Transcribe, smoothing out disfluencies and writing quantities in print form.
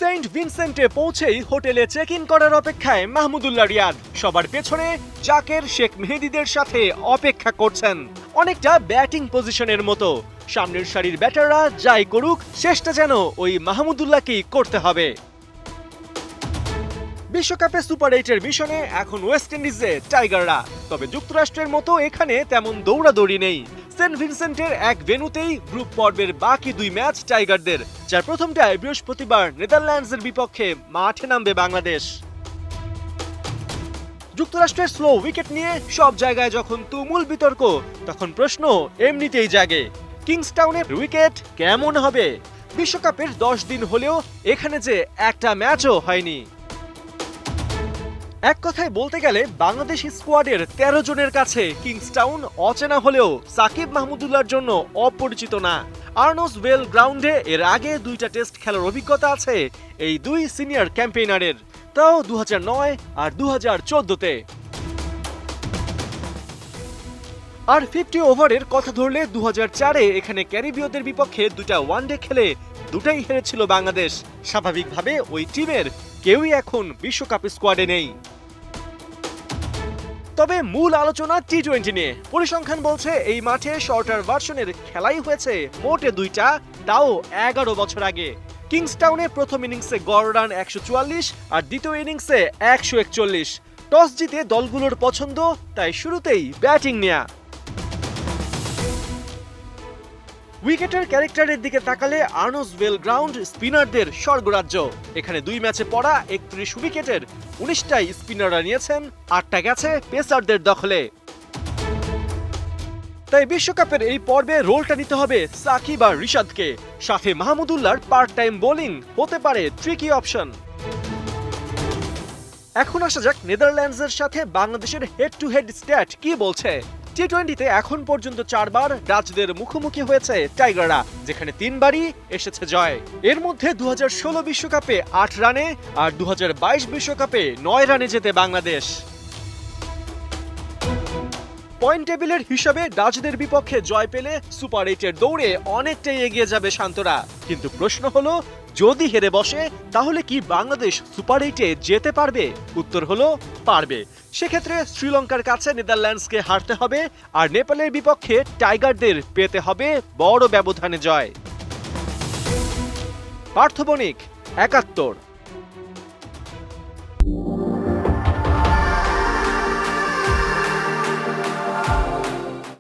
Saint ভিনসেন্টে পৌঁছেই হোটেলে check in করার অপেক্ষায় মাহমুদুল্লাহ রিয়াদ সবার পেছনে জাকের, শেখ মেহেদীদের সাথে অপেক্ষা করছেন। অনেকটা ব্যাটিং পজিশনের মতো, সামনের সারির ব্যাটাররা যাই করুক শেষটা যেন ওই মাহমুদুল্লাহকেই করতে হবে। বিশ্বকাপে সুপার 8-এর মিশনে এখন ওয়েস্ট ইন্ডিজে টাইগাররা, তবে যুক্তরাষ্ট্রের মতো এখানে তেমন দৌড়াদৌড়ি নেই। সেন্ট ভিনসেন্টের এক ভেন্যুতেই গ্রুপ পর্বের বাকি দুই ম্যাচ টাইগারদের, যার প্রথমটায় বৃহস্পতিবার নেদারল্যান্ডসের বিপক্ষে মাঠে নামবে বাংলাদেশ। যুক্তরাষ্ট্রের স্লো উইকেট নিয়ে সব জায়গায় যখন তুমুল বিতর্ক, তখন প্রশ্ন এমনিতেই জাগে, কিংসটাউনের উইকেট কেমন হবে? বিশ্বকাপের 10 দিন হলেও এখানে যে একটা ম্যাচও হয়নি। এক কথায় বলতে গেলে বাংলাদেশ স্কোয়াডের 13 জনের কাছে কিংসটাউন অচেনা হলেও সাকিব মাহমুদুল্লাহর জন্য অপরিচিত না। আর্নস ওয়েল গ্রাউন্ডে এর আগে 2টা টেস্ট খেলার অভিজ্ঞতা আছে এই দুই সিনিয়র ক্যাম্পেইনারের, তাও 2009 আর 2014-তে। আর 50 ওভারের কথা ধরলে 2004-এ এখানে ক্যারিবীয়দের বিপক্ষে 2টা ওয়ানডে খেলে দুটাই হেরেছিল বাংলাদেশ। স্বাভাবিকভাবে ওই টিমের কেউই এখন বিশ্বকাপ স্কোয়াডে নেই। তবে মূল আলোচনা টি-20 নিয়ে। পরিসংখ্যান বলছে এই মাঠে শর্টার ভার্সনের খেলাই হয়েছে মোটে 2টা, তাও 11 বছর আগে। কিংসটাউনে প্রথম ইনিংসে গড় রান 144 আর দ্বিতীয় ইনিংসে 141। টস জিতে দলগুলোর পছন্দ, তাই শুরুতেই ব্যাটিং নেয়া। উইকেটের ক্যারেক্টারের দিকে তাকালে আর্নস ওয়েল গ্রাউন্ড স্পিনারদের স্বর্গরাজ্য। এখানে 2 ম্যাচে পড়া 31 উইকেটের 19টাই স্পিনাররা নিয়েছেন, 8টা গেছে পেসারদের দখলে। তাই বিশ্বকাপের এই পর্বে রোলটা নিতে হবে সাকিব আর রিশাদকে, সাথে মাহমুদুল্লাহর পার্ট টাইম বোলিং হতে পারে ট্রিকি অপশন। এখন আসা যাক নেদারল্যান্ডসের সাথে বাংলাদেশের হেড টু হেড স্ট্যাট কি বলছে। টি-20তে এখন পর্যন্ত 4 বার ডাচদের মুখোমুখি হয়েছে টাইগাররা, যেখানে 3 বারই এসেছে জয়। এর মধ্যে 2016 বিশ্বকাপে 8 রানে আর 2022 বিশ্বকাপে 9 রানে জেতে বাংলাদেশ। পয়েন্ট টেবিলের হিসাবে ডাচদের বিপক্ষে জয় পেলে সুপার 8-এর দৌড়ে অনেকটাই এগিয়ে যাবে শান্তরা। কিন্তু প্রশ্ন হলো, যদি হেরে বসে তাহলে কি বাংলাদেশ সুপার 8-এ যেতে পারবে? উত্তর হলো পারবে। সেক্ষেত্রে শ্রীলঙ্কার কাছে নেদারল্যান্ডসকে হারতে হবে আর নেপালের বিপক্ষে টাইগারদের পেতে হবে বড় ব্যবধানে জয়। পার্থ বণিক, 71।